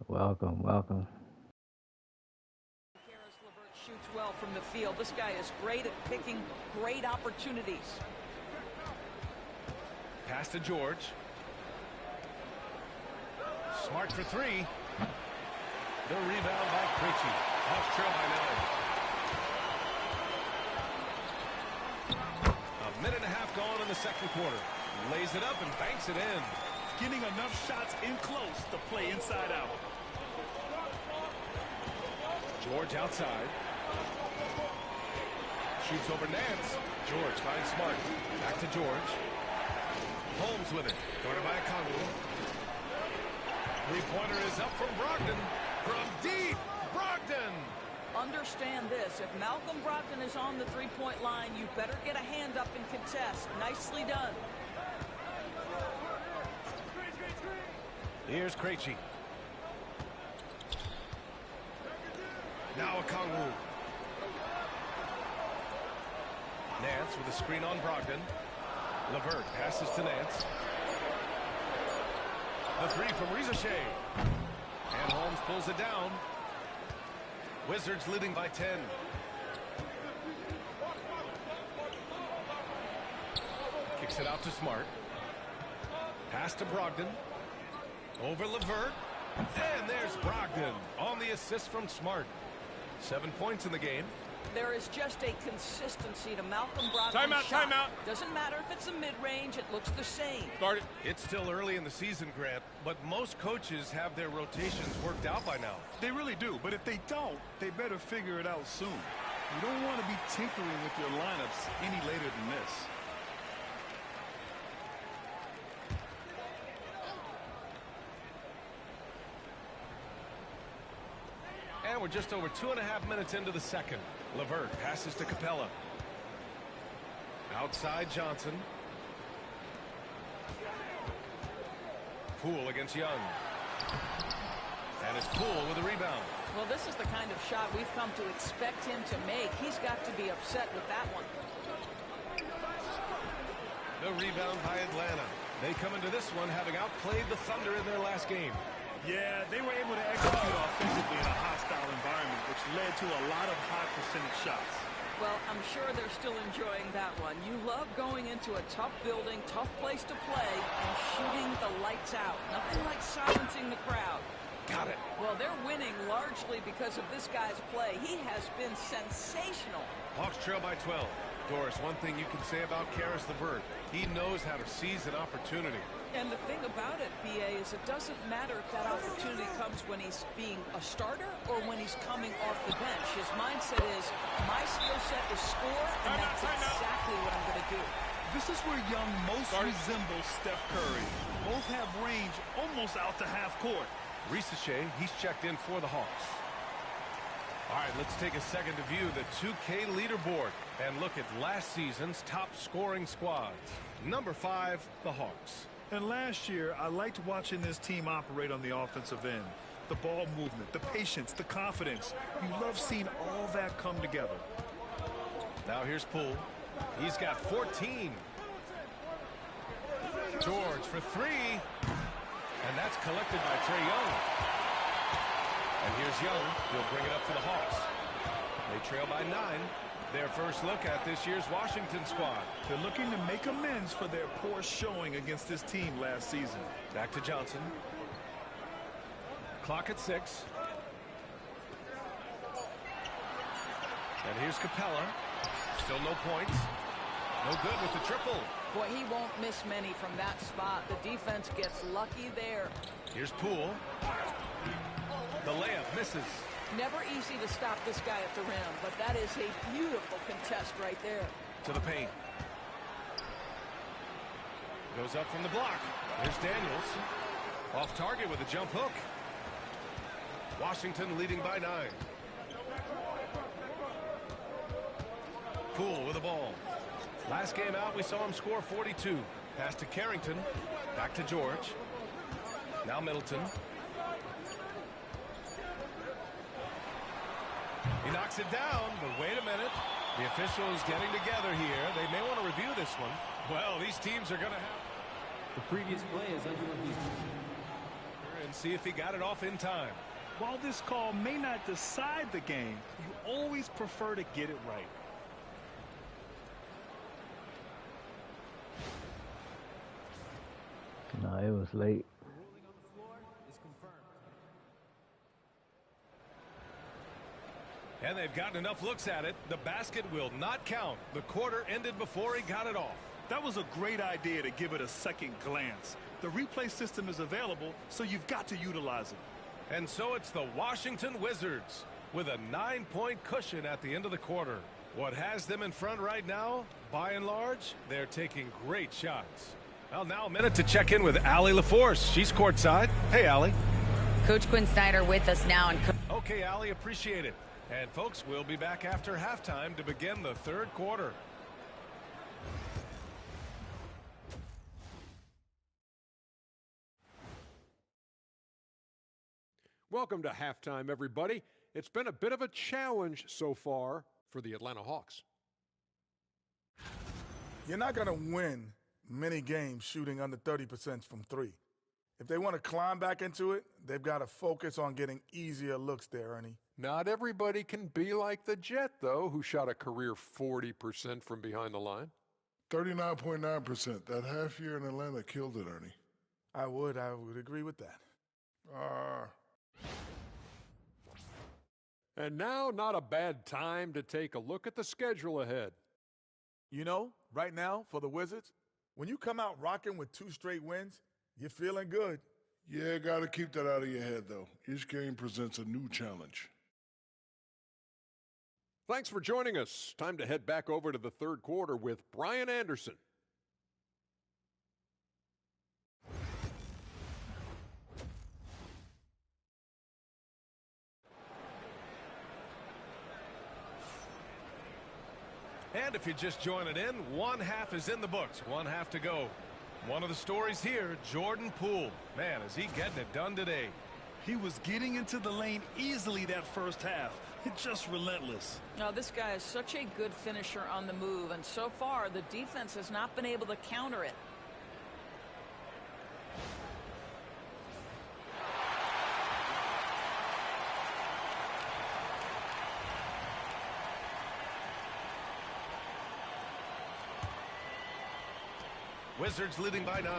Welcome, welcome. Caris LeVert shoots well from the field. This guy is great at picking great opportunities. Pass to George. Smart for three. The rebound by Krejci. Off trail by 9. A minute and a half gone in the second quarter. Lays it up and banks it in. Getting enough shots in close to play inside out. George outside. Shoots over Nance. George finds Smart. Back to George. Holmes with it. Guarded by Okongwu. Three-pointer is up from Brogdon. From deep, Brogdon. Understand this. If Malcolm Brogdon is on the three-point line, you better get a hand up and contest. Nicely done. Here's Krejci. Now Okongwu. Nance with a screen on Brogdon. LeVert passes to Nance. The three from Rizachet. And Holmes pulls it down. Wizards leading by 10. Kicks it out to Smart. Pass to Brogdon. Over LeVert. And there's Brogdon on the assist from Smart. 7 points in the game. There is just a consistency to Malcolm Brogdon's Timeout, shot. timeout. Doesn't matter if it's a mid-range, it looks the same. Start it. It's still early in the season, Grant, but most coaches have their rotations worked out by now. They really do, but if they don't, they better figure it out soon. You don't want to be tinkering with your lineups any later than this. And we're just over 2.5 minutes into the second. LeVert passes to Capella. Outside Johnson. Poole against Young. And it's Poole with a rebound. Well, this is the kind of shot we've come to expect him to make. He's got to be upset with that one. The rebound by Atlanta. They come into this one having outplayed the Thunder in their last game. Yeah, they were able to execute offensively in a hostile environment, which led to a lot of high percentage shots. Well, I'm sure they're still enjoying that one. You love going into a tough building, tough place to play, and shooting the lights out. Nothing like silencing the crowd. Got it. Well, they're winning largely because of this guy's play. He has been sensational. Hawks trail by 12. Doris, one thing you can say about Caris LeVert, he knows how to seize an opportunity. And the thing about it, BA, is it doesn't matter if that opportunity comes when he's being a starter or when he's coming off the bench. His mindset is, my skill set is score, and that's exactly what I'm going to do. This is where Young most resembles Steph Curry. Both have range almost out to half court. Rizachet, he's checked in for the Hawks. All right, let's take a second to view the 2K leaderboard and look at last season's top scoring squads. Number 5, the Hawks. And last year, I liked watching this team operate on the offensive end. The ball movement, the patience, the confidence. You love seeing all that come together. Now here's Poole. He's got 14. George for 3. And that's collected by Trae Young. And here's Young. He'll bring it up for the Hawks. They trail by 9. Their first look at this year's Washington squad. They're looking to make amends for their poor showing against this team last season. Back to Johnson. Clock at 6. And here's Capella. Still no points. No good with the triple. Boy, he won't miss many from that spot. The defense gets lucky there. Here's Poole. The layup misses. Never easy to stop this guy at the rim, but that is a beautiful contest right there. To the paint. Goes up from the block. Here's Daniels. Off target with a jump hook. Washington leading by 9. Poole with the ball. Last game out, we saw him score 42. Pass to Carrington. Back to George. Now Middleton. He knocks it down, but wait a minute. The officials getting together here. They may want to review this one. Well, these teams are going to have... The previous play is under review. In and see if he got it off in time. While this call may not decide the game, you always prefer to get it right. No, it was late. And they've gotten enough looks at it. The basket will not count. The quarter ended before he got it off. That was a great idea to give it a second glance. The replay system is available, so you've got to utilize it. And so it's the Washington Wizards with a 9-point cushion at the end of the quarter. What has them in front right now? By and large, they're taking great shots. Well, now a minute to check in with Allie LaForce. She's courtside. Hey, Allie. Coach Quinn Snyder with us now. Okay, Allie, appreciate it. And, folks, we'll be back after halftime to begin the third quarter. Welcome to halftime, everybody. It's been a bit of a challenge so far for the Atlanta Hawks. You're not going to win many games shooting under 30% from three. If they want to climb back into it, they've got to focus on getting easier looks there, Ernie. Not everybody can be like the Jet, though, who shot a career 40% from behind the line. 39.9%. That half year in Atlanta killed it, Ernie. I would agree with that. And now, not a bad time to take a look at the schedule ahead. You know, right now, for the Wizards, when you come out rocking with 2 straight wins, you're feeling good. Yeah, got to keep that out of your head, though. Each game presents a new challenge. Thanks for joining us. Time to head back over to the third quarter with Brian Anderson. And if you're just joining in, one half is in the books. One half to go. One of the stories here, Jordan Poole. Man, is he getting it done today. He was getting into the lane easily that first half. It's just relentless. Now, this guy is such a good finisher on the move, and so far the defense has not been able to counter it. Wizards leading by 9.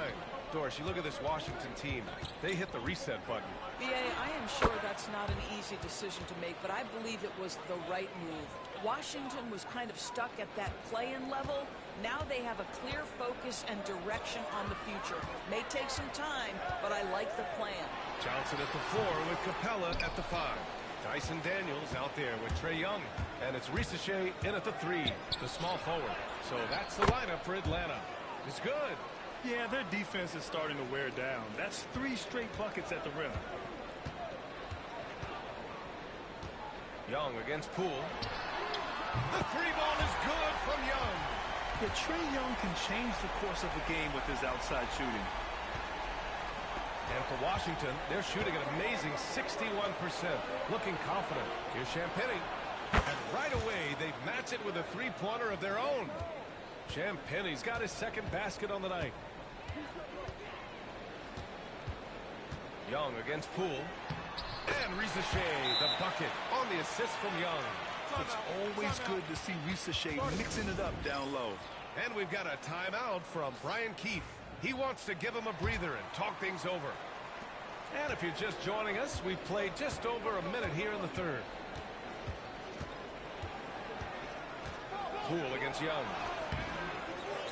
Doris, you look at this Washington team. They hit the reset button. B.A., I am sure that's not an easy decision to make, but I believe it was the right move. Washington was kind of stuck at that play-in level. Now they have a clear focus and direction on the future. May take some time, but I like the plan. Johnson at the 4 with Capella at the 5. Dyson Daniels out there with Trae Young. And it's Risacher in at the 3, the small forward. So that's the lineup for Atlanta. It's good. Yeah, their defense is starting to wear down. That's 3 straight buckets at the rim. Young against Poole. The 3-ball is good from Young. Yeah, Trae Young can change the course of the game with his outside shooting. And for Washington, they're shooting an amazing 61%. Looking confident. Here's Champagnie. And right away, they match it with a 3-pointer of their own. Champagnie's got his second basket on the night. Young against Poole. And Risacher, the bucket on the assist from Young. It's always good to see Risacher mixing it up down low. And we've got a timeout from Brian Keefe. He wants to give him a breather and talk things over. And if you're just joining us, we've played just over a minute here in the third. Poole against Young.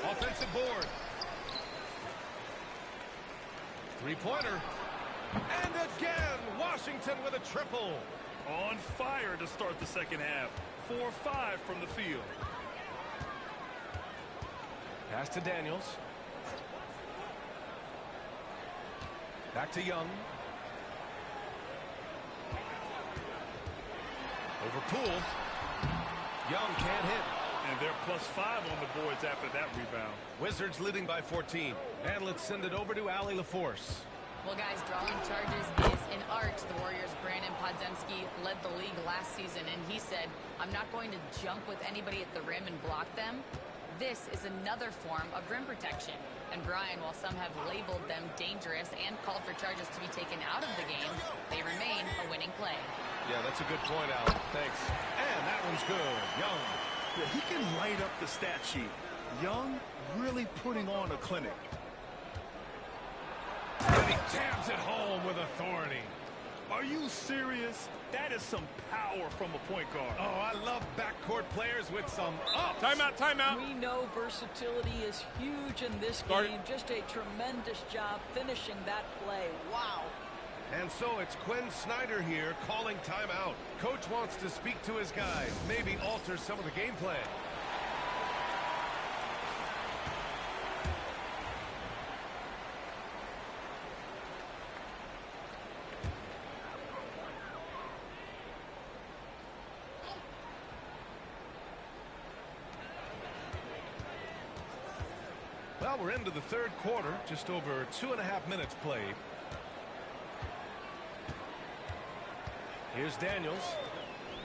Offensive board. 3-pointer. And again, Washington with a triple. On fire to start the second half. 4-5 from the field. Pass to Daniels. Back to Young. Over Poole. Young can't hit. And they're +5 on the boards after that rebound. Wizards leading by 14. And let's send it over to Allie LaForce. Well, guys, drawing charges is an art. The Warriors' Brandon Podziemski led the league last season, and he said, I'm not going to jump with anybody at the rim and block them. This is another form of rim protection. And Brian, while some have labeled them dangerous and called for charges to be taken out of the game, they remain a winning play. Yeah, that's a good point, Al. Thanks. And that one's good. Young. Yeah, he can light up the stat sheet. Young really putting on a clinic. And he jams it home with authority. Are you serious? That is some power from a point guard. Oh, I love backcourt players with some ups. Timeout. We know versatility is huge in this game. Just a tremendous job finishing that play. Wow. And so it's Quinn Snyder here calling timeout. Coach wants to speak to his guys, maybe alter some of the game plan. Well, we're into the third quarter, just over 2.5 minutes played. Here's Daniels.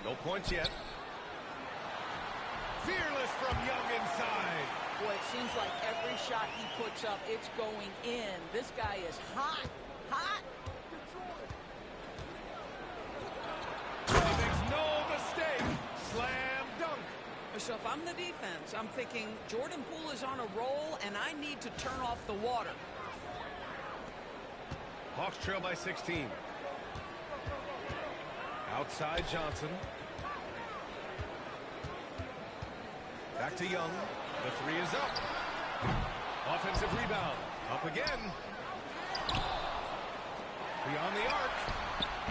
No points yet. Fearless from Young inside. Boy, it seems like every shot he puts up, it's going in. This guy is hot. He makes no mistake. Slam dunk. So if I'm the defense, I'm thinking Jordan Poole is on a roll, and I need to turn off the water. Hawks trail by 16. Outside Johnson. Back to Young. The three is up. Offensive rebound. Up again. Beyond the arc.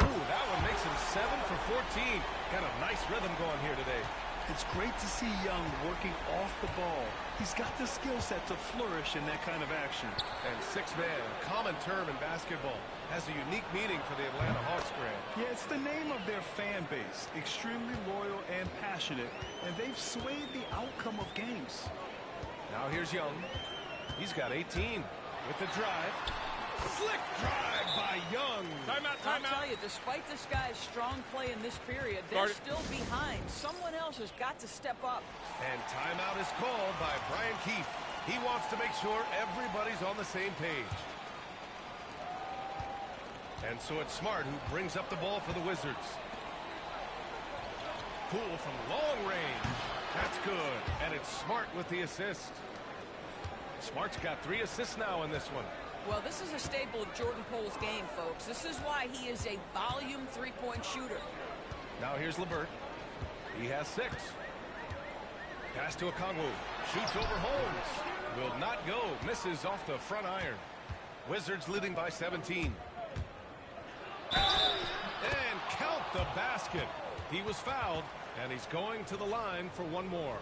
Ooh, that one makes him 7 for 14. Got a nice rhythm going here today. It's great to see Young working off the ball. He's got the skill set to flourish in that kind of action. And six-man, a common term in basketball, has a unique meaning for the Atlanta Hawks, Grant. Yeah, it's the name of their fan base. Extremely loyal and passionate, and they've swayed the outcome of games. Now here's Young. He's got 18 with the drive. Slick drive by Young. I'll tell you, despite this guy's strong play in this period, they're still behind. Someone else has got to step up. And timeout is called by Brian Keefe. He wants to make sure everybody's on the same page. And so it's Smart who brings up the ball for the Wizards. Poole from long range. That's good. And it's Smart with the assist. Smart's got 3 assists now in this one. Well, this is a staple of Jordan Poole's game, folks. This is why he is a volume three-point shooter. Now here's LeVert. He has 6. Pass to Okongwu. Shoots over Holmes. Will not go. Misses off the front iron. Wizards leading by 17. And count the basket. He was fouled, and he's going to the line for one more.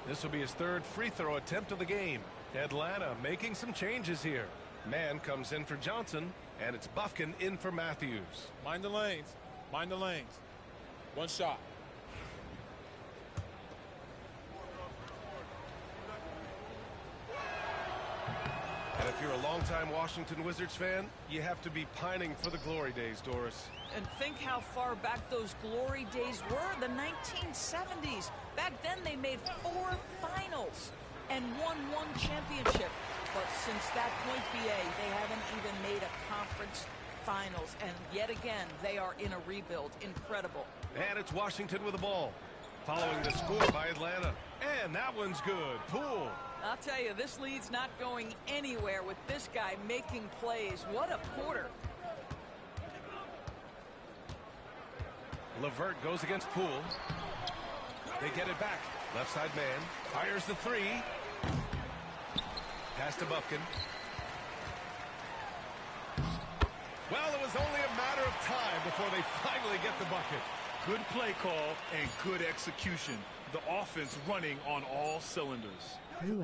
This will be his 3rd free throw attempt of the game. Atlanta making some changes here. Man comes in for Johnson, and it's Bufkin in for Matthews. Mind the lanes. Mind the lanes. One shot. And if you're a longtime Washington Wizards fan, you have to be pining for the glory days, Doris. And think how far back those glory days were, the 1970s. Back then they made 4 finals and won 1 championship. But since that point, BA, they haven't even made a conference finals. And yet again, they are in a rebuild. Incredible. And it's Washington with the ball. Following the score by Atlanta. And that one's good. Poole. I'll tell you, this lead's not going anywhere with this guy making plays. What a quarter. LeVert goes against Poole. They get it back. Left side man. Fires the 3. Pass to Bufkin. Well, it was only a matter of time before they finally get the bucket. Good play call and good execution. The offense running on all cylinders. Oh, and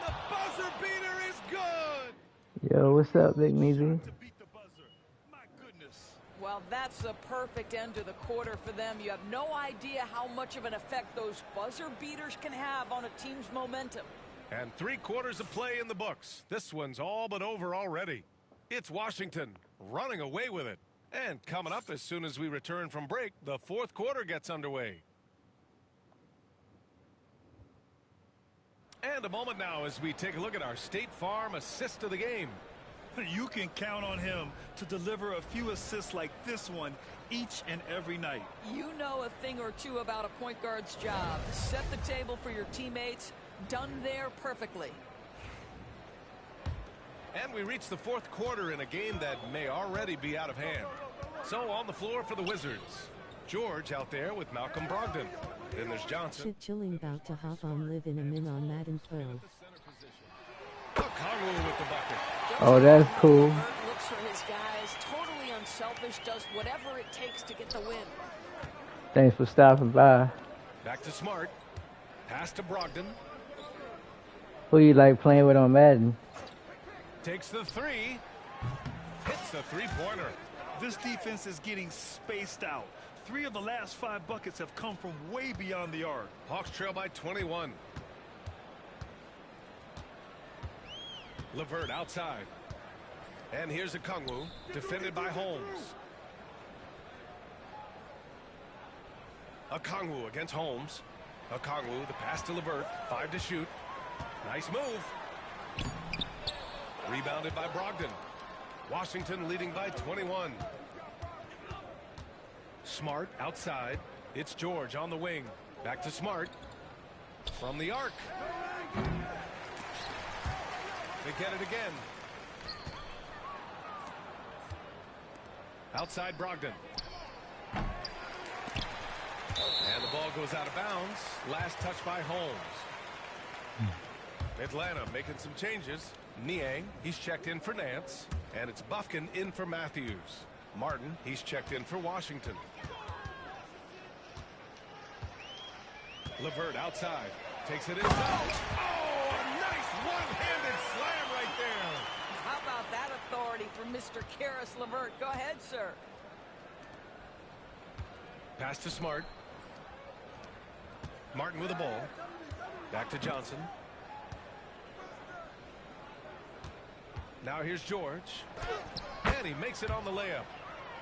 the buzzer beater is good. Yo, what's up, Big Measy? Well, that's the perfect end to the quarter for them. You have no idea how much of an effect those buzzer beaters can have on a team's momentum. And 3 quarters of play in the books. This one's all but over already. It's Washington running away with it. And coming up as soon as we return from break, the 4th quarter gets underway. And a moment now as we take a look at our State Farm assist of the game. You can count on him to deliver a few assists like this one each and every night. You know a thing or two about a point guard's job. Set the table for your teammates. Done there perfectly. And we reach the fourth quarter in a game that may already be out of hand. So on the floor for the Wizards, George out there with Malcolm Brogdon. Then there's Johnson. Shit chilling about to hop on live in a min on Madden Pro. Okongwu with the bucket. Oh, that's cool. Looks for his guys, totally unselfish, does whatever it takes to get the win. Thanks for stopping by. Back to Smart. Pass to Brogdon. Who you like playing with on Madden? Takes the three. Hits the three-pointer. This defense is getting spaced out. 3 of the last 5 buckets have come from way beyond the arc. Hawks trail by 21. LeVert outside. And here's Okongwu, defended by Holmes. Okongwu against Holmes. Okongwu, the pass to LeVert. 5 to shoot. Nice move. Rebounded by Brogdon. Washington leading by 21. Smart outside. It's George on the wing. Back to Smart. From the arc. They get it again. Outside Brogdon. And the ball goes out of bounds. Last touch by Holmes. Atlanta making some changes. Niang, he's checked in for Nance. And it's Bufkin in for Matthews. Martin, he's checked in for Washington. LeVert outside. Takes it inside. Oh, a nice one-handed slam right there. How about that authority from Mr. Caris LeVert? Go ahead, sir. Pass to Smart. Martin with the ball. Back to Johnson. Now here's George. And he makes it on the layup.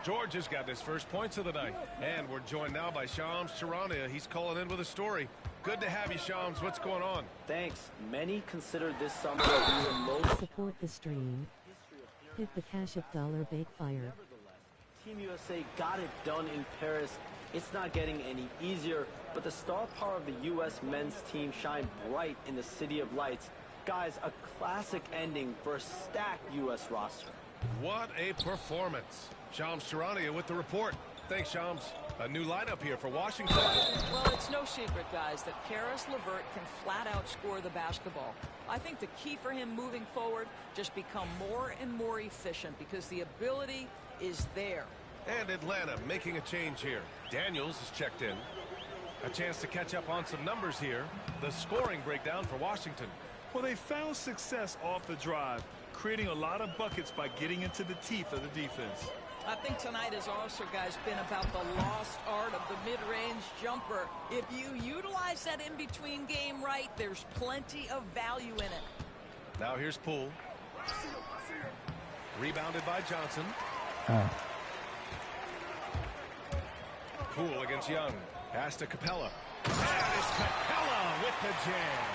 George has got his first points of the night. And we're joined now by Shams Charania. He's calling in with a story. Good to have you, Shams. What's going on? Thanks. Many consider this summer to be the most... Support the stream. Hit the Cash App dollar bake fire. Team USA got it done in Paris. It's not getting any easier, but the star power of the U.S. men's team shined bright in the City of Lights. Guys, a classic ending for a stacked U.S. roster. What a performance. Shams Charania with the report. Thanks, Shams. A new lineup here for Washington. Well, it's no secret, guys, that Caris LeVert can flat out score the basketball. I think the key for him moving forward, just become more and more efficient because the ability is there. And Atlanta making a change here. Daniels is checked in. A chance to catch up on some numbers here. The scoring breakdown for Washington. Well, they found success off the drive, creating a lot of buckets by getting into the teeth of the defense. I think tonight has also, guys, been about the lost art of the mid-range jumper. If you utilize that in-between game right, there's plenty of value in it. Now here's Poole. Rebounded by Johnson. Poole against Young. Pass to Capella. And it's Capella with the jam.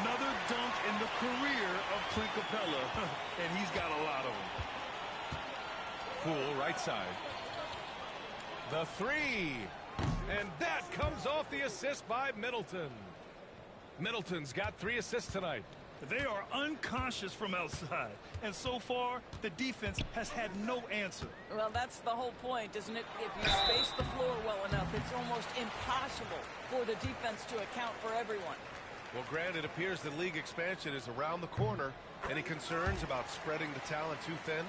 Another dunk in the career of Clint Capella, and he's got a lot of them. Poole right side. The three. And that comes off the assist by Middleton. Middleton's got 3 assists tonight. They are unconscious from outside, and so far the defense has had no answer. Well, that's the whole point, isn't it? If you space the floor well enough, it's almost impossible for the defense to account for everyone. Well, Grant, it appears the league expansion is around the corner. Any concerns about spreading the talent too thin?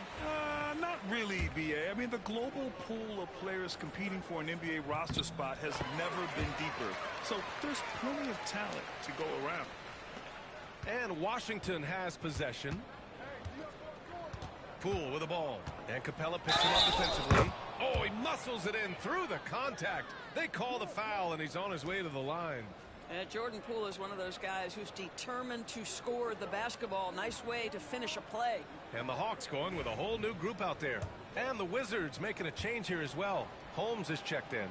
Not really, B.A. I mean, the global pool of players competing for an NBA roster spot has never been deeper. So there's plenty of talent to go around. And Washington has possession. Poole with the ball. And Capella picks him up defensively. Oh, he muscles it in through the contact. They call the foul, and he's on his way to the line. Jordan Poole is one of those guys who's determined to score the basketball. Nice way to finish a play. And the Hawks going with a whole new group out there. And the Wizards making a change here as well. Holmes is checked in.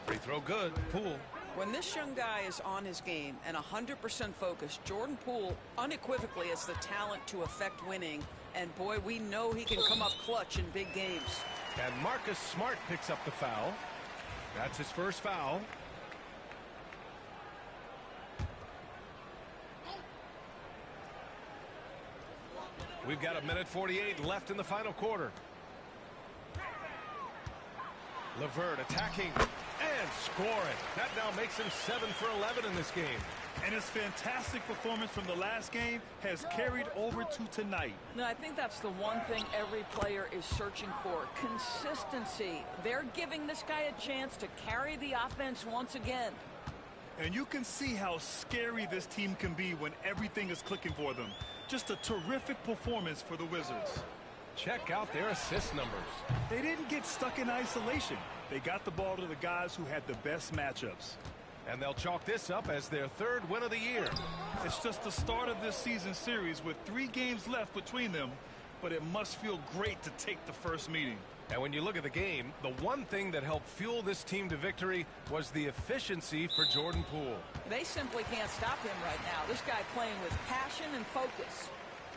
Free throw good. Poole. When this young guy is on his game and 100% focused, Jordan Poole unequivocally has the talent to affect winning. And boy, we know he can come up clutch in big games. And Marcus Smart picks up the foul. That's his first foul. We've got 1:48 left in the final quarter. LeVert attacking and scoring. That now makes him 7 for 11 in this game. And his fantastic performance from the last game has carried over to tonight. No, I think that's the one thing every player is searching for. Consistency. They're giving this guy a chance to carry the offense once again. And you can see how scary this team can be when everything is clicking for them. Just a terrific performance for the Wizards. Check out their assist numbers. They didn't get stuck in isolation. They got the ball to the guys who had the best matchups. And they'll chalk this up as their 3rd win of the year. It's just the start of this season series with 3 games left between them, but it must feel great to take the first meeting. And when you look at the game, the one thing that helped fuel this team to victory was the efficiency for Jordan Poole. They simply can't stop him right now. This guy playing with passion and focus.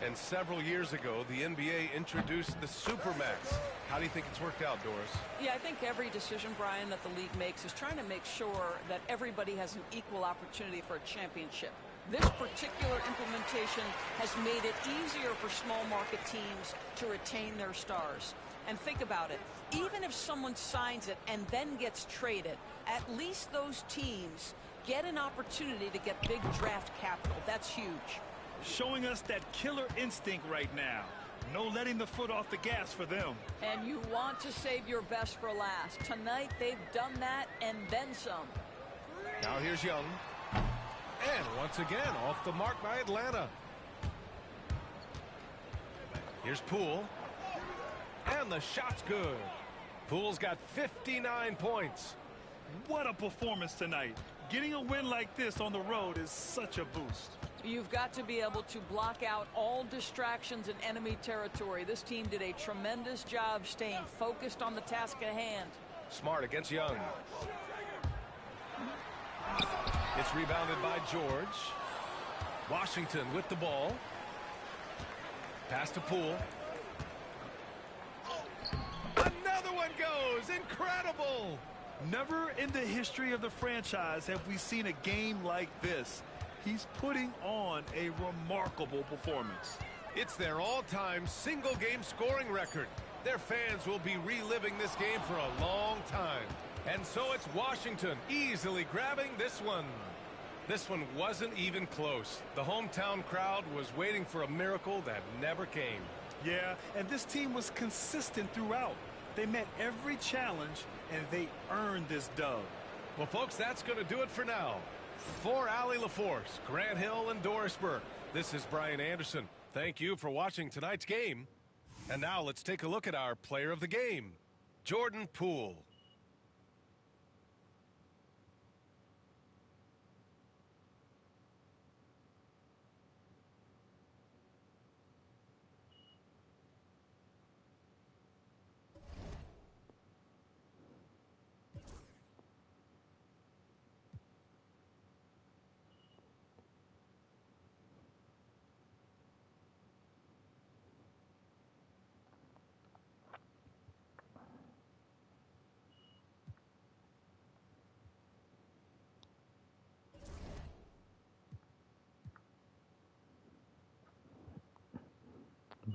And several years ago, the NBA introduced the Supermax. How do you think it's worked out, Doris? Yeah, I think every decision, Brian, that the league makes is trying to make sure that everybody has an equal opportunity for a championship. This particular implementation has made it easier for small market teams to retain their stars. And think about it. Even if someone signs it and then gets traded, at least those teams get an opportunity to get big draft capital. That's huge. Showing us that killer instinct right now. No letting the foot off the gas for them. And you want to save your best for last. Tonight, they've done that and then some. Now here's Young. And once again, off the mark by Atlanta. Here's Poole. And the shot's good. Poole's got 59 points. What a performance tonight. Getting a win like this on the road is such a boost. You've got to be able to block out all distractions in enemy territory. This team did a tremendous job staying focused on the task at hand. Smart against Young. It's rebounded by George. Washington with the ball. Pass to Poole. Another one goes. Incredible. Never in the history of the franchise have we seen a game like this. He's putting on a remarkable performance. It's their all-time single-game scoring record. Their fans will be reliving this game for a long time. And so it's Washington easily grabbing this one. This one wasn't even close. The hometown crowd was waiting for a miracle that never came. Yeah, and this team was consistent throughout. They met every challenge, and they earned this dub. Well, folks, that's going to do it for now. For Allie LaForce, Grant Hill, and Doris Burke, this is Brian Anderson. Thank you for watching tonight's game. And now let's take a look at our player of the game, Jordan Poole.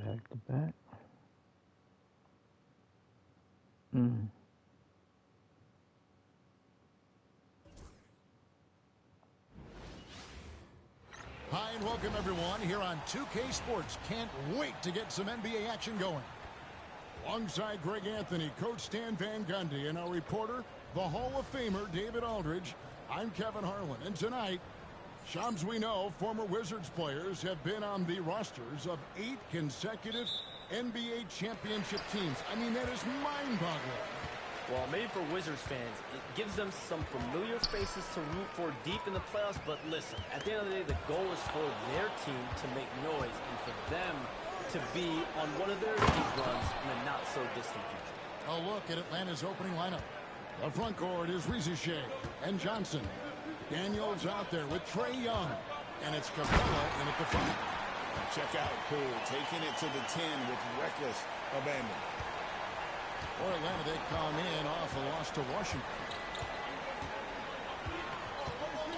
Back to back. Hi and welcome everyone here on 2K Sports. Can't wait to get some NBA action going. Alongside Greg Anthony, Coach Stan Van Gundy, and our reporter, the Hall of Famer David Aldridge, I'm Kevin Harlan. And tonight, Shams, we know former Wizards players have been on the rosters of 8 consecutive NBA championship teams. I mean, that is mind-boggling. Well, maybe for Wizards fans, it gives them some familiar faces to root for deep in the playoffs. But listen, at the end of the day, the goal is for their team to make noise and for them to be on one of their deep runs in the not-so-distant future. A look at Atlanta's opening lineup. The front court is Rizy Shea and Johnson. Daniels out there with Trae Young. And it's Capella in at the front. Check out Poole taking it to the 10 with reckless abandon. For Atlanta, they come in off a loss to Washington.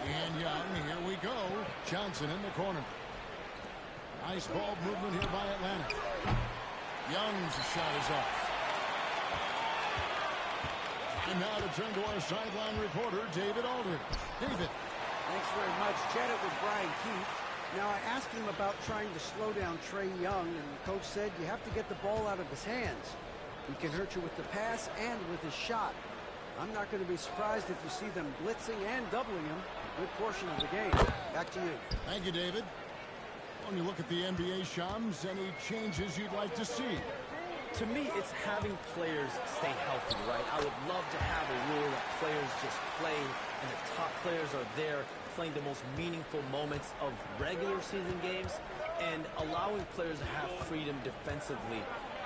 And Young, here we go. Johnson in the corner. Nice ball movement here by Atlanta. Young's shot is off. And now to turn to our sideline reporter, David Aldridge. David. Thanks very much. Chatted with Brian Keith. Now, I asked him about trying to slow down Trae Young, and the coach said you have to get the ball out of his hands. He can hurt you with the pass and with his shot. I'm not going to be surprised if you see them blitzing and doubling him a good portion of the game. Back to you. Thank you, David. When you look at the NBA, Shams, any changes you'd like to see? To me, it's having players stay healthy, right? I would love to have a rule that players just play and the top players are there playing the most meaningful moments of regular season games and allowing players to have freedom defensively.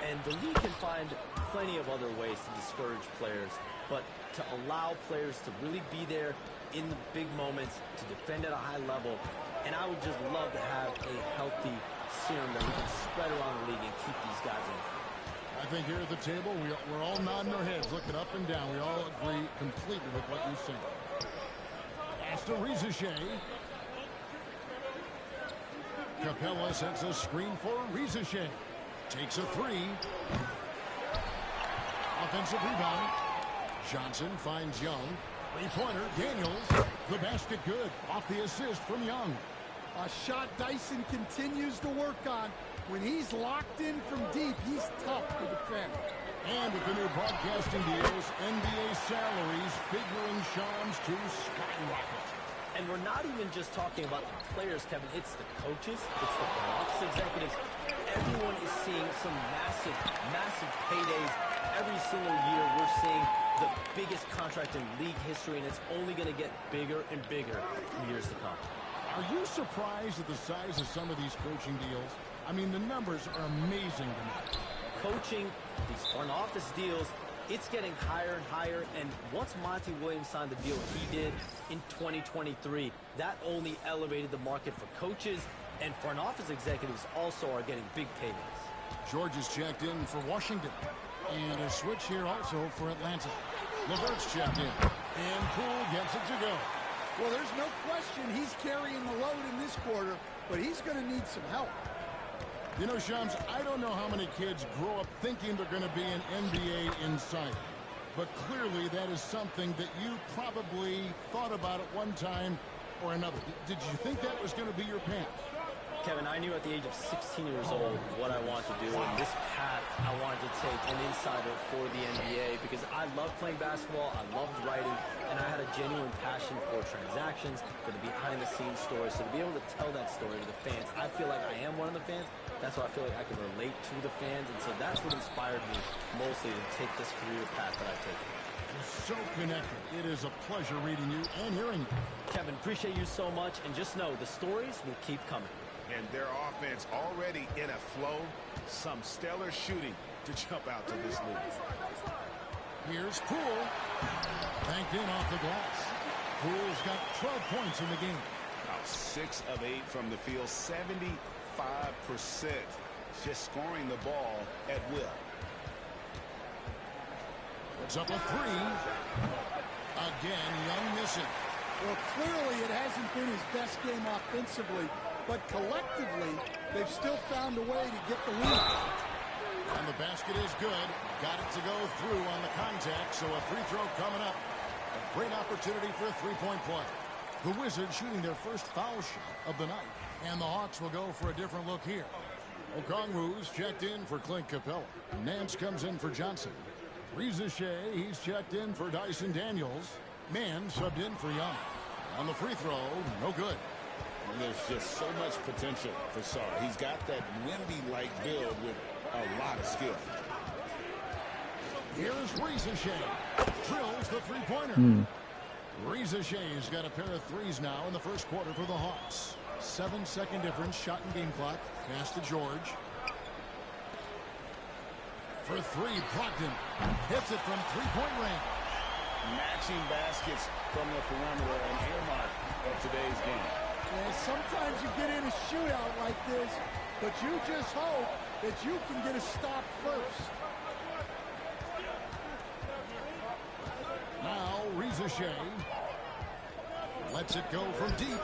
And the league can find plenty of other ways to discourage players, but to allow players to really be there in the big moments, to defend at a high level, and I would just love to have a healthy serum that we can spread around the league and keep these guys in. I think here at the table, we're all nodding our heads, looking up and down. We all agree completely with what you say. Pass to Riza. Capella sets a screen for Riza. Takes a three. Offensive rebound. Johnson finds Young. Three-pointer, Daniels. The basket good. Off the assist from Young. A shot Dyson continues to work on. When he's locked in from deep, he's tough to defend. And with the new broadcasting deals, NBA salaries figuring Shams to skyrocket. And we're not even just talking about the players, Kevin. It's the coaches. It's the office executives. Everyone is seeing some massive, massive paydays. Every single year we're seeing the biggest contract in league history, and it's only going to get bigger and bigger in years to come. Are you surprised at the size of some of these coaching deals? I mean, the numbers are amazing to me. Coaching, these front office deals, it's getting higher and higher. And once Monty Williams signed the deal he did in 2023, that only elevated the market for coaches, and front office executives also are getting big paydays. George is checked in for Washington. And a switch here also for Atlanta. LeVert's checked in. And Poole gets it to go. Well, there's no question he's carrying the load in this quarter, but he's going to need some help. You know, Shams, I don't know how many kids grow up thinking they're going to be an NBA insider. But clearly that is something that you probably thought about at one time or another. Did you think that was going to be your path? Kevin, I knew at the age of 16 years old what I wanted to do, and this path I wanted to take an insider for the NBA because I loved playing basketball, I loved writing, and I had a genuine passion for transactions, for the behind-the-scenes stories. So to be able to tell that story to the fans, I feel like I am one of the fans. That's why I feel like I can relate to the fans, and so that's what inspired me mostly to take this career path that I've taken. You're so connected. It is a pleasure reading you and hearing you. Kevin, appreciate you so much, and just know the stories will keep coming. And their offense already in a flow. Some stellar shooting to jump out to this league. Here's Poole. Banked in off the glass. Poole's got 12 points in the game. About 6 of 8 from the field. 75%. Just scoring the ball at will. Puts up a three. Again, Young missing. Well, clearly it hasn't been his best game offensively, but collectively, they've still found a way to get the lead. And the basket is good. Got it to go through on the contact, so a free throw coming up. A great opportunity for a three-point play. The Wizards shooting their first foul shot of the night. And the Hawks will go for a different look here. Okongwu's checked in for Clint Capella. Nance comes in for Johnson. Riza, he's checked in for Dyson Daniels. Mann subbed in for Young. On the free throw, no good. And there's just so much potential for Sarr. He's got that Wemby-like build with a lot of skill. Here's Riza. Drills the three-pointer. Riza-Shay's got a pair of threes now in the first quarter for the Hawks. 7-second difference, shot and game clock. Pass to George. For three, Brogdon hits it from three-point range. matching baskets from the perimeter, an earmark of today's game. And sometimes you get in a shootout like this, but you just hope that you can get a stop first. Now, Reza Shea lets it go from deep.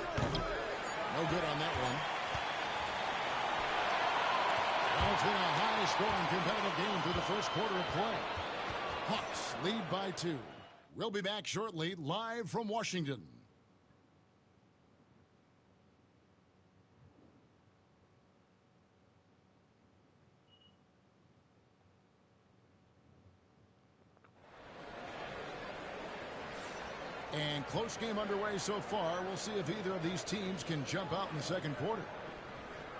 No good on that one. Well, it's been a high-scoring competitive game through the first quarter of play. Hawks lead by 2. We'll be back shortly, live from Washington. And close game underway so far. We'll see if either of these teams can jump out in the second quarter.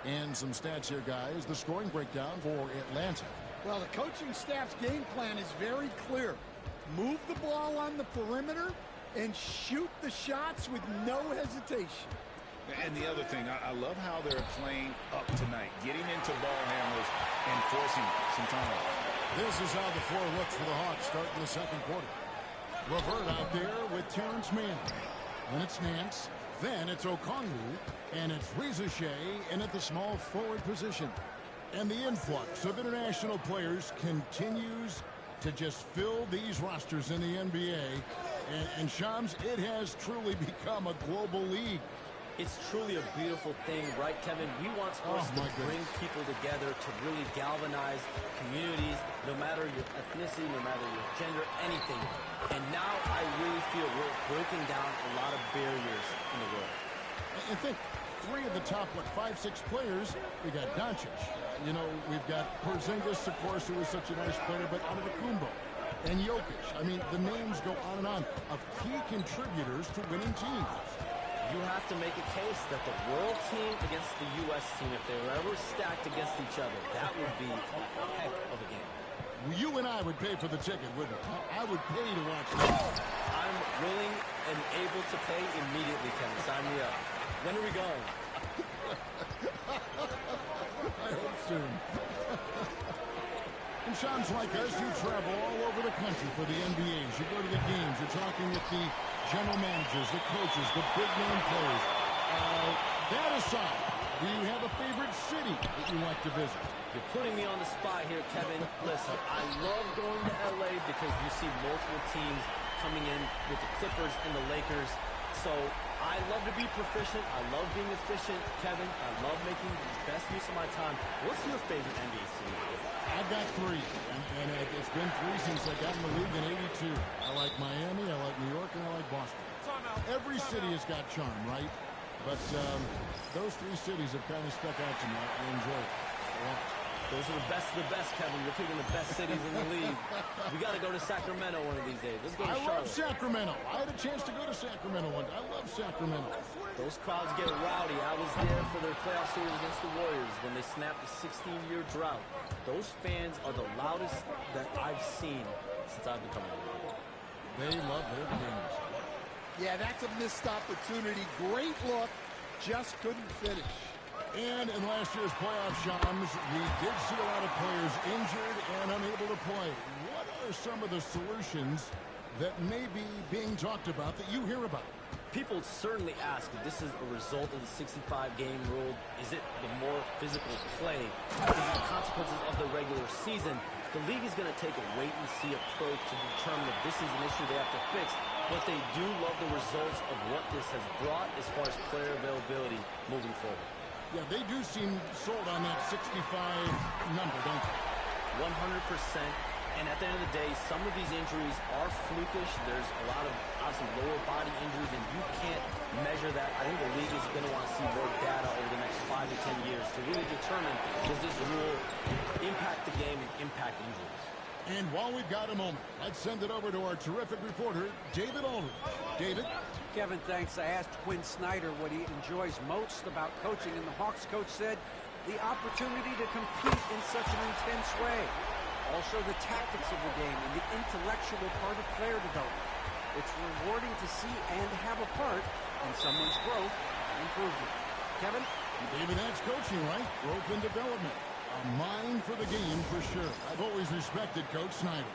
And some stats here, guys. The scoring breakdown for Atlanta. Well, the coaching staff's game plan is very clear. Move the ball on the perimeter and shoot the shots with no hesitation. And the other thing, I love how they're playing up tonight, getting into ball handlers and forcing some time. This is how the floor looks for the Hawks starting the second quarter. Levert out there with Terrence Mann. Then it's Nance. Then it's Okongwu. And it's Reza Shea in at the small forward position. And the influx of international players continues to just fill these rosters in the NBA. And Shams, it has truly become a global league. It's truly a beautiful thing, right, Kevin? We want sports to bring people together, to really galvanize communities, no matter your ethnicity, no matter your gender, anything. And now I really feel we're breaking down a lot of barriers in the world. And think, 3 of the top, 5, 6 players, we got Doncic. You know, we've got Porzingis, of course, who is such a nice player, but Antetokounmpo and Jokic. I mean, the names go on and on of key contributors to winning teams. You have to make a case that the world team against the U.S. team, if they were ever stacked against each other, that would be a heck of a game. Well, you and I would pay for the ticket, wouldn't we? I would pay to watch that. I'm willing and able to pay immediately, Kevin. Sign me up. When are we going? I hope soon. And Shams, like us, you travel all over the country for the NBAs. You go to the games. You're talking with the general managers, the coaches, the big-name players. That aside, do you have a favorite city that you like to visit? You're putting me on the spot here, Kevin. Listen, I love going to L.A. because you see multiple teams coming in with the Clippers and the Lakers. So I love to be proficient. I love being efficient, Kevin. I love making the best use of my time. What's your favorite NBA city? I've got 3, and it's been 3 since I got in the league in '82. I like Miami, I like New York, and I like Boston. Every city has got charm, right? But those 3 cities have kind of stuck out to me. I enjoy it a lot. Those are the best, Kevin. You're picking the best cities in the league. We got to go to Sacramento one of these days. Let's go to Charlotte. I love Sacramento. I had a chance to go to Sacramento one day. I love Sacramento. Those crowds get rowdy. I was there for their playoff series against the Warriors when they snapped a 16-year drought. Those fans are the loudest that I've seen since I've been coming here. They love their games. Yeah, that's a missed opportunity. Great look. Just couldn't finish. And in last year's playoff, Shams, we did see a lot of players injured and unable to play. What are some of the solutions that may be being talked about that you hear about? People certainly ask if this is a result of the 65-game rule. Is it the more physical play? Is it the consequences of the regular season? The league is going to take a wait-and-see approach to determine if this is an issue they have to fix. But they do love the results of what this has brought as far as player availability moving forward. Yeah, they do seem sold on that 65 number, don't they? 100%. And at the end of the day, some of these injuries are flukish. There's a lot of, obviously, lower body injuries, and you can't measure that. I think the league is going to want to see more data over the next 5 to 10 years to really determine, does this rule impact the game and impact injuries? And while we've got a moment, let's send it over to our terrific reporter, David Aldridge. David? Kevin, thanks. I asked Quinn Snyder what he enjoys most about coaching, and the Hawks coach said the opportunity to compete in such an intense way. Also the tactics of the game and the intellectual part of player development. It's rewarding to see and have a part in someone's growth and improvement. Kevin? David, that's coaching, right? Growth and development. A mind for the game for sure. I've always respected Coach Snyder.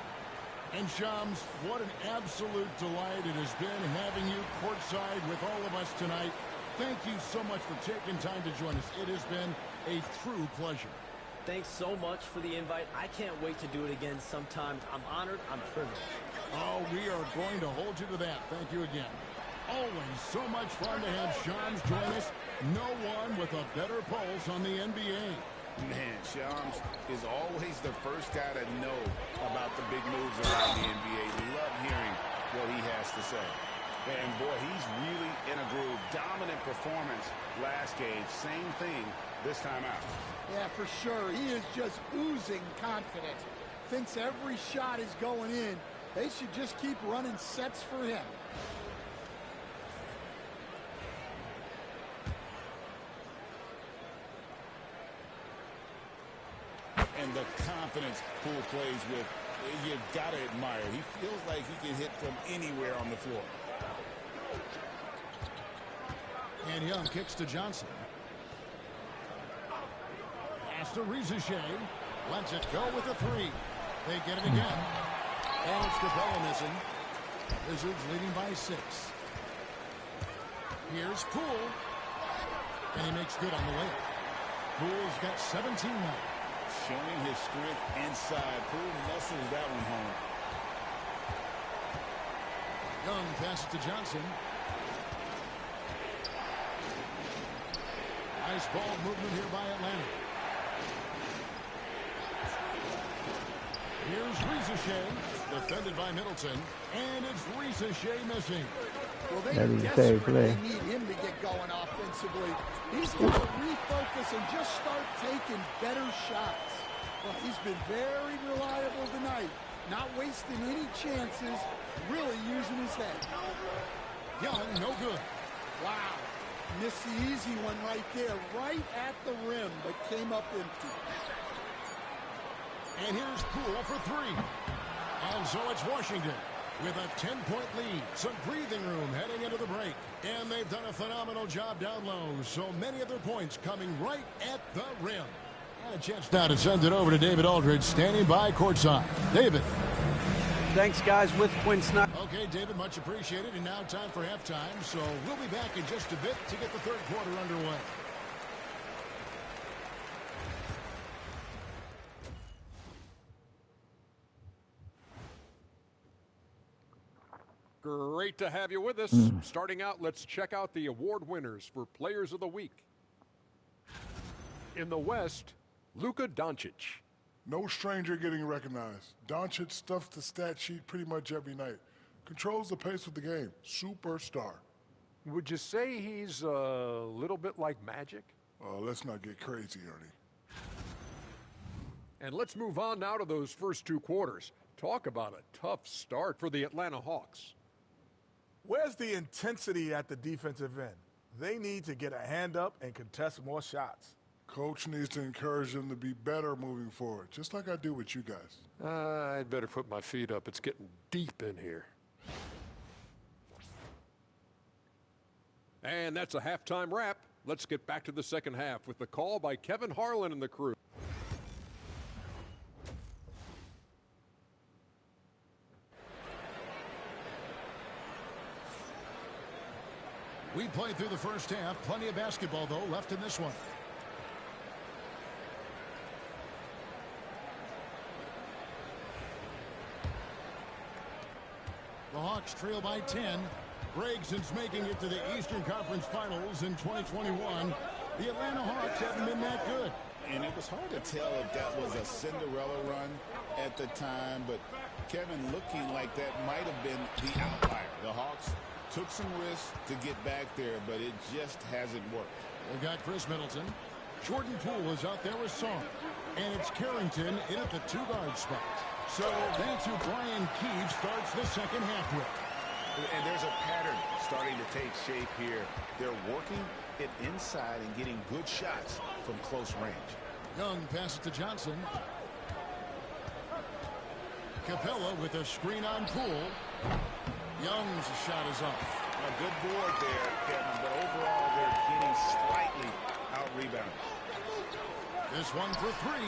And Shams, what an absolute delight it has been having you courtside with all of us tonight. Thank you so much for taking time to join us. It has been a true pleasure. Thanks so much for the invite. I can't wait to do it again sometime. I'm honored. I'm privileged. Oh, we are going to hold you to that. Thank you again. Always so much fun to have Shams join us. No one with a better pulse on the NBA. Man, Shams is always the first guy to know about the big moves around the NBA. Love hearing what he has to say. And, boy, he's really in a groove. Dominant performance last game. Same thing this time out. Yeah, for sure. He is just oozing confidence. Thinks every shot is going in. They should just keep running sets for him. And the confidence Poole plays with, you got to admire. He feels like he can hit from anywhere on the floor. And Young kicks to Johnson. Pass to Rizachet. Lets it go with a three. They get it again. And it's Capella missing. Wizards leading by 6. Here's Poole. And he makes good on the layup. Poole's got 17 now. Showing his strength inside. Poole muscles that one home. Young passes to Johnson. Nice ball movement here by Atlanta. Here's Rizachet, defended by Middleton, and it's Rizachet missing. Well, they desperately need him to get going offensively. He's got to refocus and just start taking better shots. Well, he's been very reliable tonight, not wasting any chances, really using his head. Young, no good. Wow. Missed the easy one right there, right at the rim, but came up empty. And here's Poole for 3. And so it's Washington with a 10-point lead. Some breathing room heading into the break. And they've done a phenomenal job down low. So many of their points coming right at the rim. And a chance now to send it over to David Aldridge, standing by courtside. David. Thanks, guys, with Quinn Snyder. Okay, David, much appreciated. And now time for halftime. So we'll be back in just a bit to get the third quarter underway. Great to have you with us. Starting out, let's check out the award winners for Players of the Week. In the West, Luka Doncic. No stranger getting recognized. Doncic stuffs the stat sheet pretty much every night. Controls the pace of the game. Superstar. Would you say he's a little bit like Magic? Let's not get crazy, Ernie. And let's move on now to those first 2 quarters. Talk about a tough start for the Atlanta Hawks. Where's the intensity at the defensive end? They need to get a hand up and contest more shots. Coach needs to encourage them to be better moving forward, just like I do with you guys. I'd better put my feet up. It's getting deep in here. And that's a halftime wrap. Let's get back to the second half with the call by Kevin Harlan and the crew. We played through the first half. Plenty of basketball, though, left in this one. The Hawks trail by 10. Gregson's making it to the Eastern Conference Finals in 2021. The Atlanta Hawks haven't been that good. And it was hard to tell if that was a Cinderella run at the time, but Kevin looking like that might have been the outlier. The Hawks took some risks to get back there, but it just hasn't worked. They've got Chris Middleton. Jordan Poole is out there with Song. And it's Carrington in at the 2-guard spot. So that's who Brian Keefe starts the second half with. And there's a pattern starting to take shape here. They're working it inside and getting good shots from close range. Young passes to Johnson. Capella with a screen on Poole. Young's shot is off. A good board there, Kevin, but overall they're getting slightly out-rebounded. This one for 3.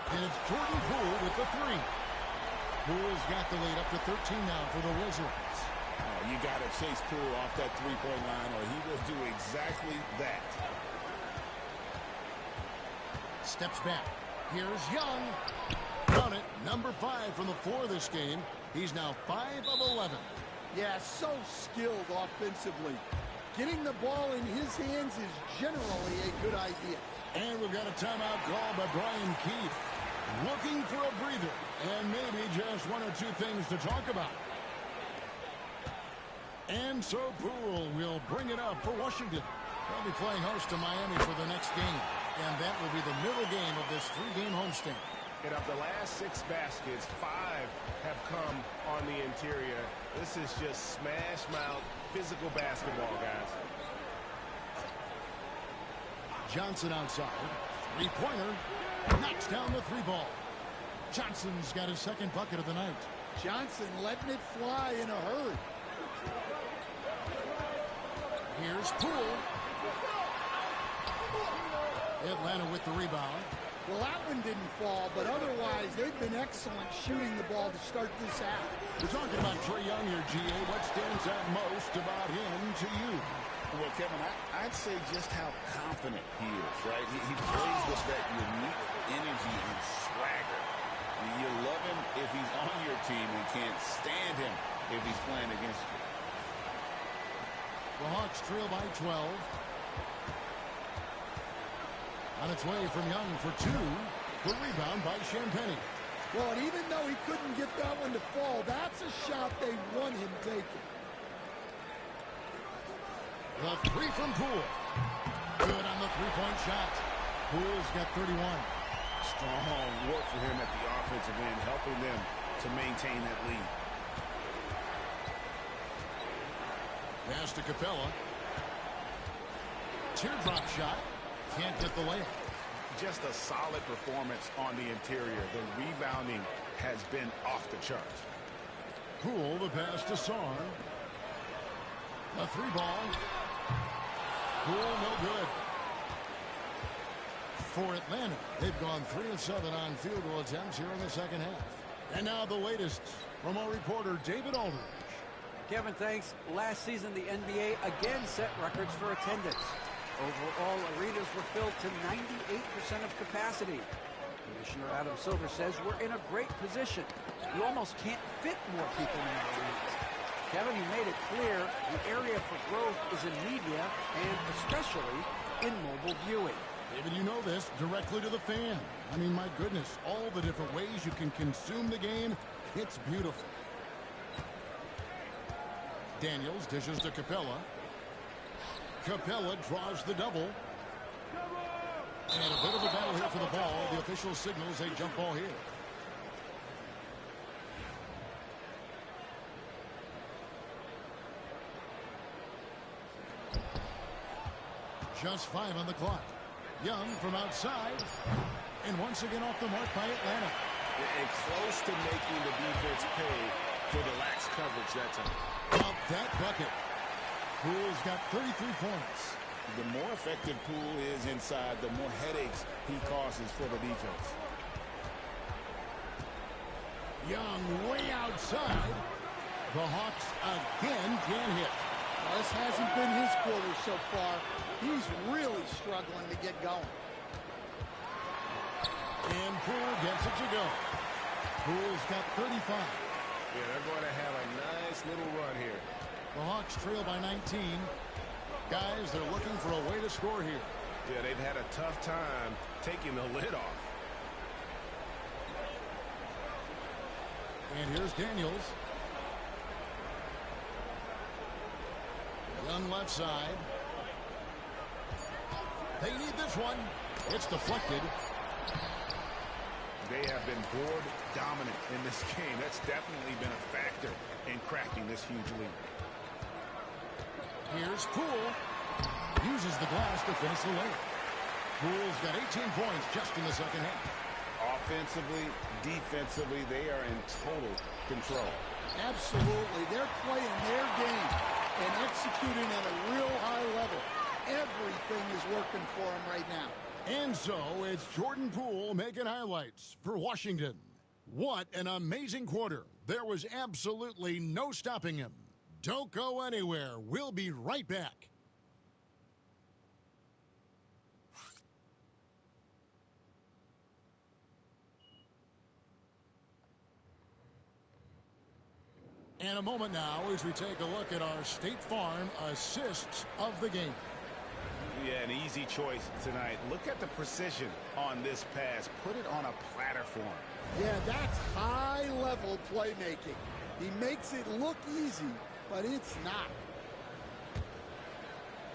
And it's Jordan Poole with the 3. Poole's got the lead up to 13 now for the Wizards. Oh, you got to chase Poole off that three-point line, or he will do exactly that. Steps back. Here's Young. Count it. Number 5 from the floor this game. He's now 5 of 11. Yeah, so skilled offensively. Getting the ball in his hands is generally a good idea. And we've got a timeout call by Brian Keith. Looking for a breather. And maybe just one or two things to talk about. And so Poole will bring it up for Washington. They'll be playing host to Miami for the next game. And that will be the middle game of this 3-game homestand. And of the last 6 baskets, 5 have come on the interior. This is just smash-mouth physical basketball, guys. Johnson outside. Three-pointer. Knocks down the 3-ball. Johnson's got his second bucket of the night. Johnson letting it fly in a hurry. Here's Poole. Atlanta with the rebound. Well, that one didn't fall, but otherwise they've been excellent shooting the ball to start this out. We're talking about Trae Young here, GA. What stands out most about him to you? Well, Kevin, I'd say just how confident he is, right? He plays with that unique energy and swagger. I mean, you love him if he's on your team and can't stand him if he's playing against you. The Hawks trail by 12. On its way from Young for 2. The rebound by Champagnie. Well, and even though he couldn't get that one to fall, that's a shot they want him taking. The 3 from Poole. Good on the 3-point shot. Poole's got 31. Strong work for him at the offensive end, helping them to maintain that lead. Pass to Capella. Teardrop shot. Can't get the layup. Just a solid performance on the interior. The rebounding has been off the charts. Poole, the pass to Sarr. A 3-ball. Poole, no good. For Atlanta, they've gone 3 of 7 on field goal attempts here in the second half. And now the latest from our reporter, David Aldridge. Kevin, thanks. Last season, the NBA again set records for attendance. Overall, arenas were filled to 98% of capacity. Commissioner Adam Silver says we're in a great position. You almost can't fit more people in the arenas. Kevin, you made it clear the area for growth is in media and especially in mobile viewing. David, you know this, directly to the fan. I mean, my goodness, all the different ways you can consume the game, it's beautiful. Daniels dishes to Capella. Capella draws the double. And a bit of a battle here for the ball. The official signals a jump ball here. Just 5 on the clock. Young from outside. And once again off the mark by Atlanta. And close to making the defense pay for the lax coverage that time. Count that bucket. Poole's got 33 points. The more effective Poole is inside, the more headaches he causes for the defense. Young way outside. The Hawks again can't hit. Well, this hasn't been his quarter so far. He's really struggling to get going. And Poole gets it to go. Poole's got 35. Yeah, they're going to have a nice little run here. The Hawks trail by 19. Guys, they're looking for a way to score here. Yeah, they've had a tough time taking the lid off. And here's Daniels. Young left side. They need this one. It's deflected. They have been board dominant in this game. That's definitely been a factor in cracking this huge lead. Here's Poole. Uses the glass to finish the layup. Poole's got 18 points just in the second half. Offensively, defensively, they are in total control. Absolutely. They're playing their game and executing at a real high level. Everything is working for them right now. And so it's Jordan Poole making highlights for Washington. What an amazing quarter. There was absolutely no stopping him. Don't go anywhere. We'll be right back. And a moment now as we take a look at our State Farm assists of the game. Yeah, an easy choice tonight. Look at the precision on this pass. Put it on a platter for him. Yeah, that's high-level playmaking. He makes it look easy, but it's not.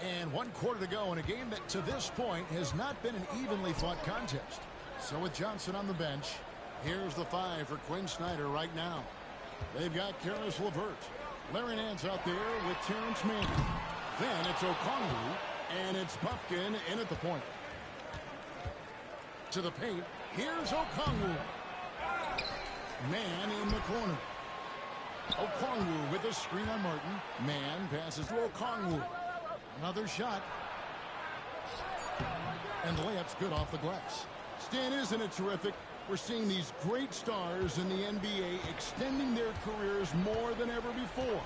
And 1 quarter to go in a game that to this point has not been an evenly fought contest. So with Johnson on the bench, here's the 5 for Quinn Snyder right now. They've got Karis LeVert. Larry Nance out there with Terrence Mann. Then it's Okongwu, and it's Bufkin in at the point. To the paint, here's Okongwu. Man in the corner. Okongwu with a screen on Martin. Man passes to Okongwu. Another shot. And the layup's good off the glass. Stan, isn't it terrific? We're seeing these great stars in the NBA extending their careers more than ever before.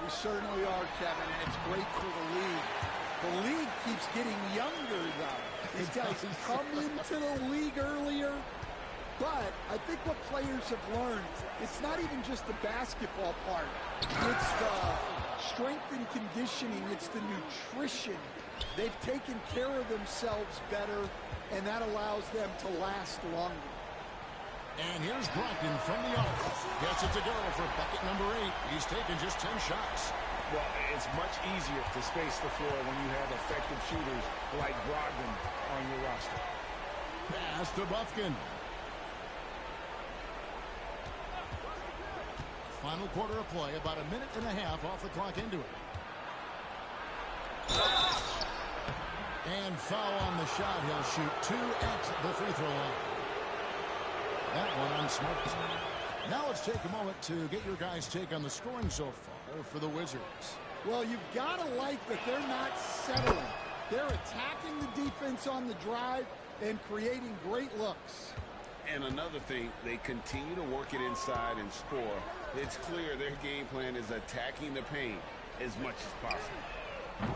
We certainly are, Kevin, and it's great for the league. The league keeps getting younger, though. These guys come into the league earlier, but I think what players have learned, it's not even just the basketball part. It's the strength and conditioning. It's the nutrition. They've taken care of themselves better, and that allows them to last longer. And here's Brogdon from the arc. Gets it to go for bucket number 8. He's taken just 10 shots. Well, it's much easier to space the floor when you have effective shooters like Brogdon on your roster. Pass to Bufkin. Final quarter of play, about a minute and a half off the clock into it. And foul on the shot. He'll shoot 2 at the free throw line. That one on Smart. Now let's take a moment to get your guys' take on the scoring so far for the Wizards. Well, you've got to like that they're not settling. They're attacking the defense on the drive and creating great looks. And another thing, they continue to work it inside and score. It's clear their game plan is attacking the paint as much as possible.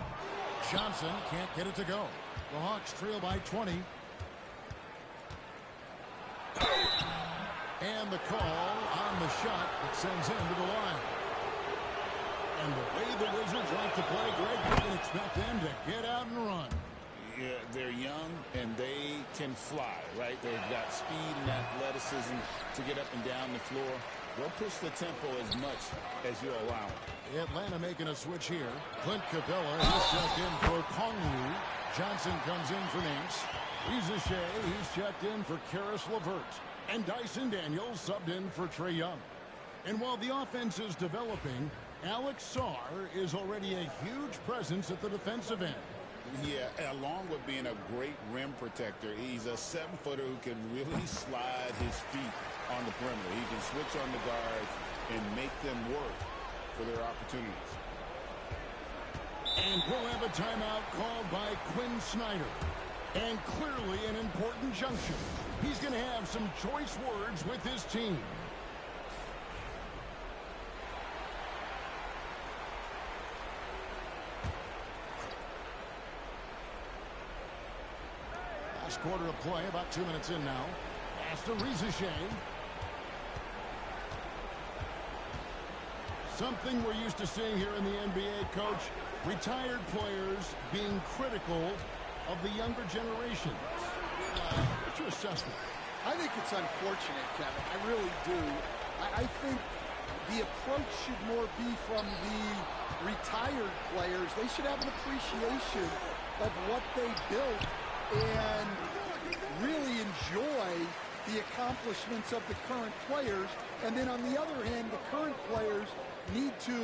Johnson can't get it to go. The Hawks trail by 20. And the call on the shot that sends him to the line. And the way the Wizards like to play, Greg, you can expect them to get out and run. Yeah, they're young and they can fly, right? They've got speed and athleticism to get up and down the floor. They'll push the tempo as much as you'll allow them. Atlanta making a switch here. Clint Capella, he's checked in for Okongwu. Johnson comes in for Nance. Reza Shea, he's checked in for Karis LeVert. And Dyson Daniels subbed in for Trae Young. And while the offense is developing, Alex Sarr is already a huge presence at the defensive end. Yeah, along with being a great rim protector, he's a 7-footer who can really slide his feet on the perimeter. He can switch on the guards and make them work for their opportunities. And we'll have a timeout called by Quinn Snyder. And clearly an important junction. He's going to have some choice words with his team. Last quarter of play, about 2 minutes in now. Pass to Reza Shea. Something we're used to seeing here in the NBA, Coach. Retired players being critical of the younger generations. What's your assessment? I think it's unfortunate, Kevin. I really do. I think the approach should more be from the retired players. They should have an appreciation of what they built and really enjoy the accomplishments of the current players. And then on the other hand, the current players need to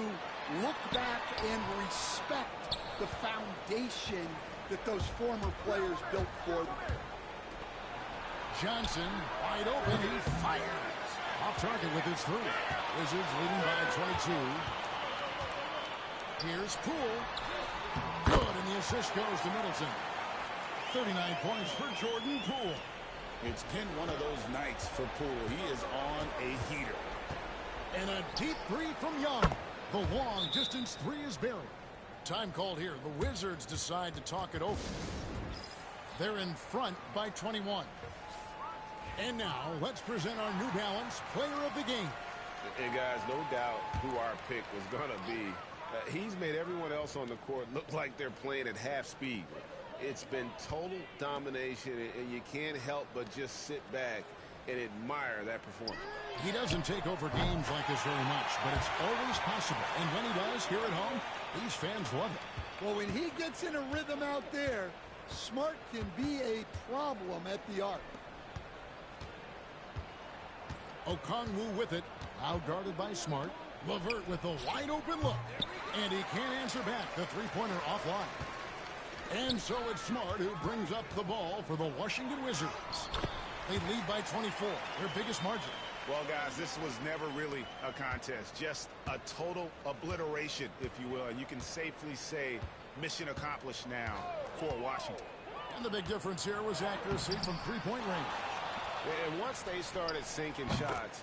look back and respect the foundation that those former players built for them. Johnson, wide open, he fires. Off target with his 3. Wizards leading by 22. Here's Poole. Good, and the assist goes to Middleton. 39 points for Jordan Poole. It's been one of those nights for Poole. He is on a heater. And a deep three from Young. The long distance three is buried. Time called here. The Wizards decide to talk it over. They're in front by 21. And now let's present our New Balance Player of the Game. And guys, no doubt who our pick was going to be. He's made everyone else on the court look like they're playing at half speed. It's been total domination, and you can't help but just sit back and admire that performance. He doesn't take over games like this very much, but it's always possible. And when he does here at home, these fans love it. Well, when he gets in a rhythm out there, Smart can be a problem at the arc. Okongwu with it, out guarded by Smart. LeVert with the wide open look. And he can't answer back. The three-pointer offline. And so it's Smart who brings up the ball for the Washington Wizards. They lead by 24, their biggest margin. Well, guys, this was never really a contest. Just a total obliteration, if you will. And you can safely say mission accomplished now for Washington. And the big difference here was accuracy from three-point range. And once they started sinking shots,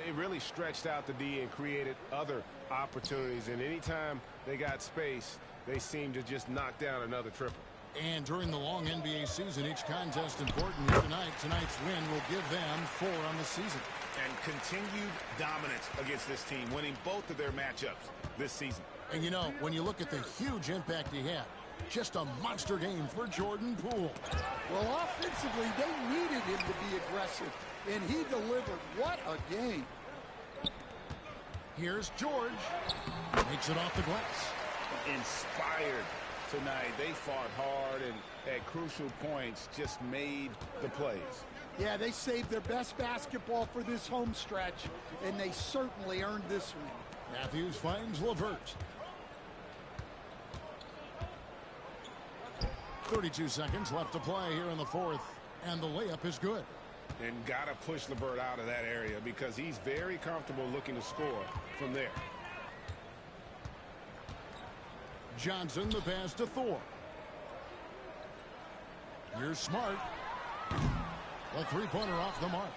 it really stretched out the D and created other opportunities. And anytime they got space, they seemed to just knock down another triple. And during the long NBA season, each contest important here tonight. Tonight's win will give them 4 on the season. And continued dominance against this team, winning both of their matchups this season. And you know, when you look at the huge impact he had, just a monster game for Jordan Poole. Well, offensively, they needed him to be aggressive, and he delivered. What a game. Here's George. Makes it off the glass. Inspired tonight. They fought hard and at crucial points just made the plays. Yeah, they saved their best basketball for this home stretch, and they certainly earned this win. Matthews finds LeVert. 32 seconds left to play here in the fourth, and the layup is good. And got to push LeVert out of that area because he's very comfortable looking to score from there. Johnson, the pass to Thor. Here's Smart. The three-pointer off the mark.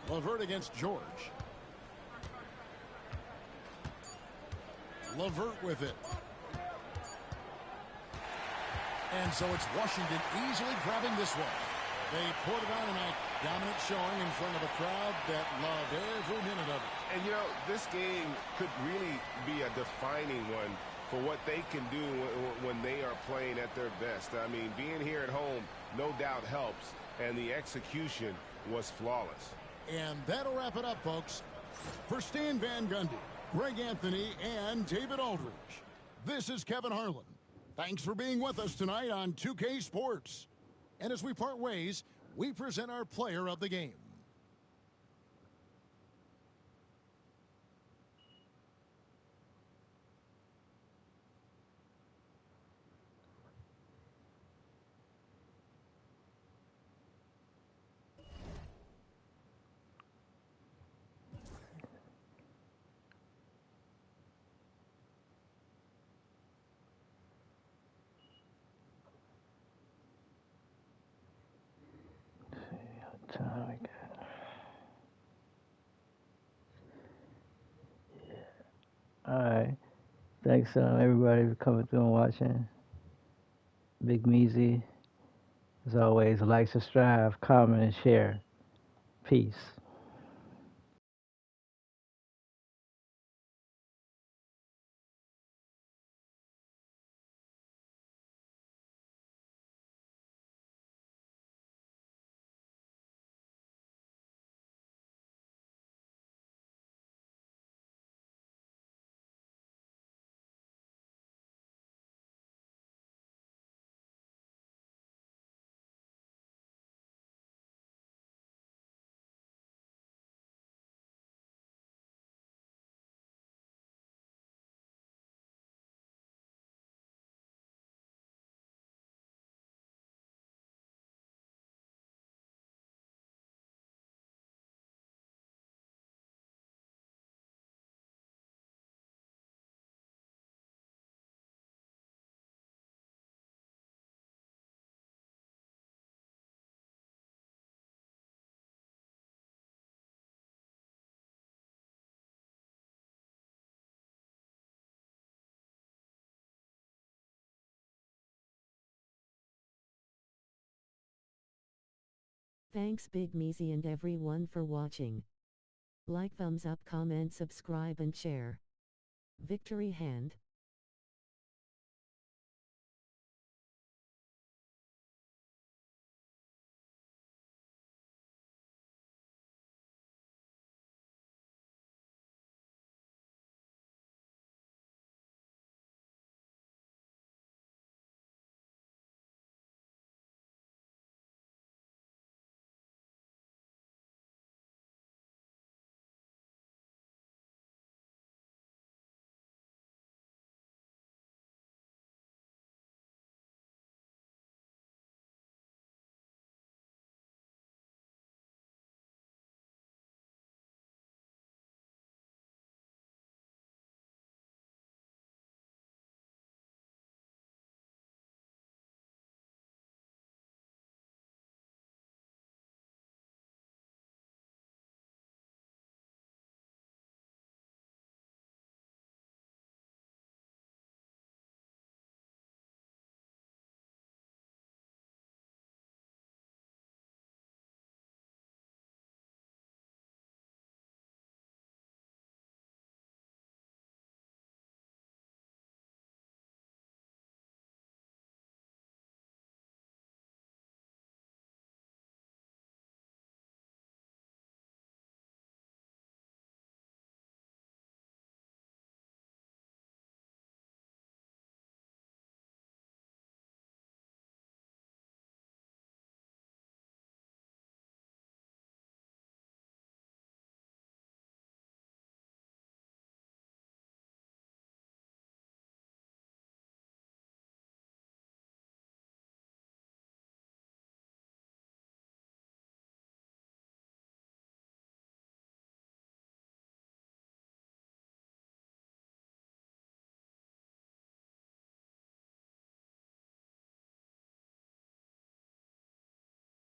LeVert against George. LeVert with it. And so it's Washington easily grabbing this one. They poured it on tonight. Dominant showing in front of a crowd that loved every minute of it. And, you know, this game could really be a defining one for what they can do when they are playing at their best. I mean, being here at home no doubt helps, and the execution was flawless. And that'll wrap it up, folks. For Stan Van Gundy, Greg Anthony, and David Aldridge, this is Kevin Harlan. Thanks for being with us tonight on 2K Sports. And as we part ways, we present our player of the game. Time we got. Yeah. All right. Thanks, everybody, for coming through and watching. Big Measy. As always, like, subscribe, comment, and share. Peace. Thanks Big Measy and everyone for watching. Like, thumbs up, comment, subscribe and share. Victory hand.